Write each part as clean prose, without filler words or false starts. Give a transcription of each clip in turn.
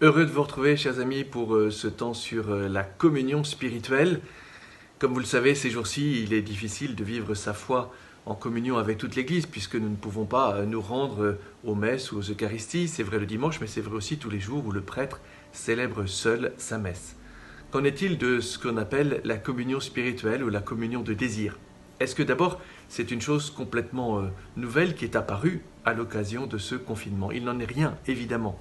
Heureux de vous retrouver, chers amis, pour ce temps sur la communion spirituelle. Comme vous le savez, ces jours-ci, il est difficile de vivre sa foi en communion avec toute l'Église, puisque nous ne pouvons pas nous rendre aux messes ou aux Eucharisties. C'est vrai le dimanche, mais c'est vrai aussi tous les jours où le prêtre célèbre seul sa messe. Qu'en est-il de ce qu'on appelle la communion spirituelle ou la communion de désir? Est-ce que d'abord, c'est une chose complètement nouvelle qui est apparue à l'occasion de ce confinement? Il n'en est rien, évidemment.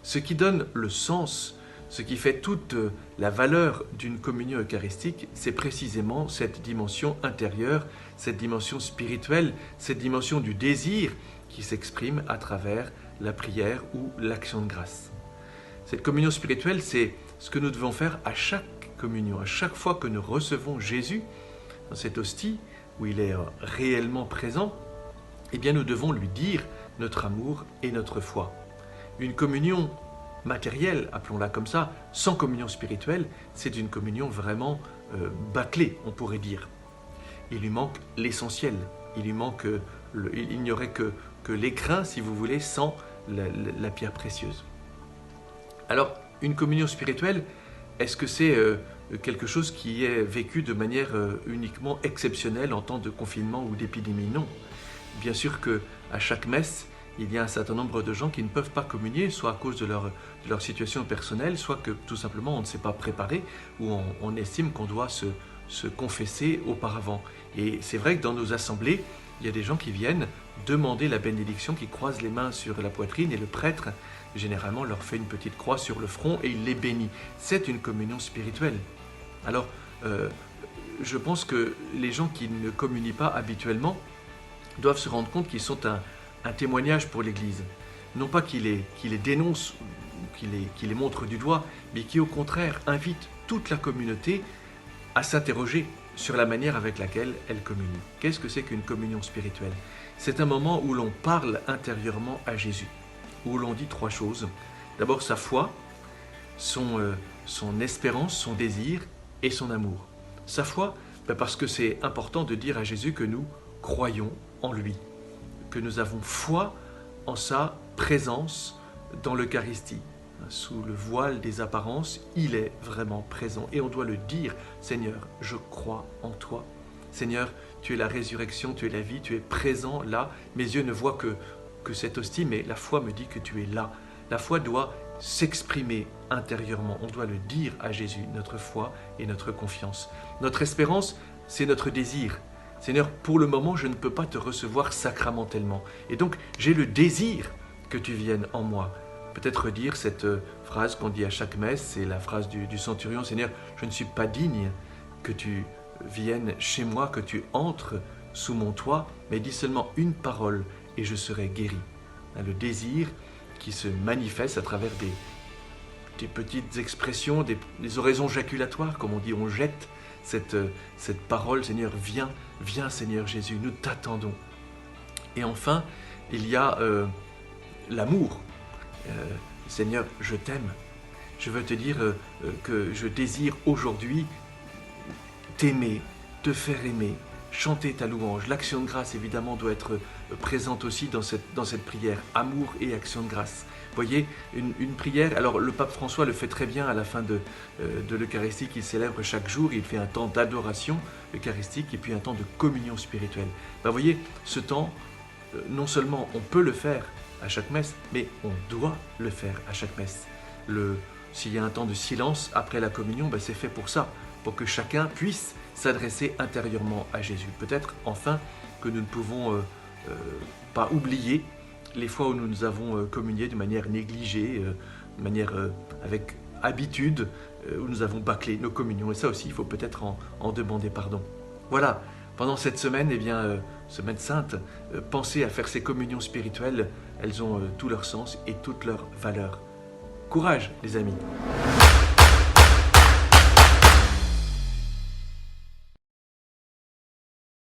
Ce qui donne le sens, ce qui fait toute la valeur d'une communion eucharistique, c'est précisément cette dimension intérieure, cette dimension spirituelle, cette dimension du désir qui s'exprime à travers la prière ou l'action de grâce. Cette communion spirituelle, c'est ce que nous devons faire à chaque communion, à chaque fois que nous recevons Jésus dans cette hostie où il est réellement présent, eh bien nous devons lui dire notre amour et notre foi. Une communion matérielle, appelons-la comme ça, sans communion spirituelle, c'est une communion vraiment bâclée, on pourrait dire. Il lui manque l'essentiel, il n'y aurait que l'écrin, si vous voulez, sans la pierre précieuse. Alors, une communion spirituelle, est-ce que c'est quelque chose qui est vécu de manière uniquement exceptionnelle en temps de confinement ou d'épidémie? Non. Bien sûr qu'à chaque messe, il y a un certain nombre de gens qui ne peuvent pas communier, soit à cause de leur situation personnelle, soit que tout simplement on ne s'est pas préparé ou on estime qu'on doit se confesser auparavant. Et c'est vrai que dans nos assemblées, il y a des gens qui viennent demander la bénédiction, qui croisent les mains sur la poitrine et le prêtre, généralement, leur fait une petite croix sur le front et il les bénit. C'est une communion spirituelle. Alors, je pense que les gens qui ne communient pas habituellement doivent se rendre compte qu'ils sont un témoignage pour l'Église. Non pas qu'il les dénonce ou qu'il les montre du doigt, mais qui au contraire invite toute la communauté à s'interroger sur la manière avec laquelle elle communie. Qu'est-ce que c'est qu'une communion spirituelle? C'est un moment où l'on parle intérieurement à Jésus, où l'on dit trois choses. D'abord sa foi, son espérance, son désir et son amour. Sa foi, parce que c'est important de dire à Jésus que nous croyons en lui, que nous avons foi en sa présence dans l'Eucharistie. Sous le voile des apparences, il est vraiment présent. Et on doit le dire, Seigneur, je crois en toi. Seigneur, tu es la résurrection, tu es la vie, tu es présent là. Mes yeux ne voient que cette hostie, mais la foi me dit que tu es là. La foi doit s'exprimer intérieurement. On doit le dire à Jésus, notre foi et notre confiance. Notre espérance, c'est notre désir. Seigneur, pour le moment, je ne peux pas te recevoir sacramentellement. Et donc, j'ai le désir que tu viennes en moi. Peut-être dire cette phrase qu'on dit à chaque messe, c'est la phrase du centurion, Seigneur, je ne suis pas digne que tu viennes chez moi, que tu entres sous mon toit, mais dis seulement une parole et je serai guéri. Le désir qui se manifeste à travers des petites expressions, des oraisons jaculatoires, comme on dit, on jette cette parole, Seigneur, viens Seigneur Jésus, nous t'attendons. Et enfin, il y a l'amour. Seigneur, je t'aime. Je veux te dire que je désire aujourd'hui t'aimer, te faire aimer, chanter ta louange. L'action de grâce, évidemment, doit être présente aussi dans cette prière. Amour et action de grâce. Vous voyez, une prière, alors le pape François le fait très bien à la fin de l'Eucharistie qu'il célèbre chaque jour. Il fait un temps d'adoration eucharistique et puis un temps de communion spirituelle. Vous voyez, ce temps, non seulement on peut le faire à chaque messe, mais on doit le faire à chaque messe. S'il y a un temps de silence après la communion, c'est fait pour ça, pour que chacun puisse s'adresser intérieurement à Jésus. Peut-être enfin que nous ne pouvons pas oublier les fois où nous avons communié de manière négligée, de manière avec habitude, où nous avons bâclé nos communions. Et ça aussi, il faut peut-être en demander pardon. Voilà, pendant cette semaine, semaine sainte, pensez à faire ces communions spirituelles. Elles ont tout leur sens et toute leur valeur. Courage, les amis!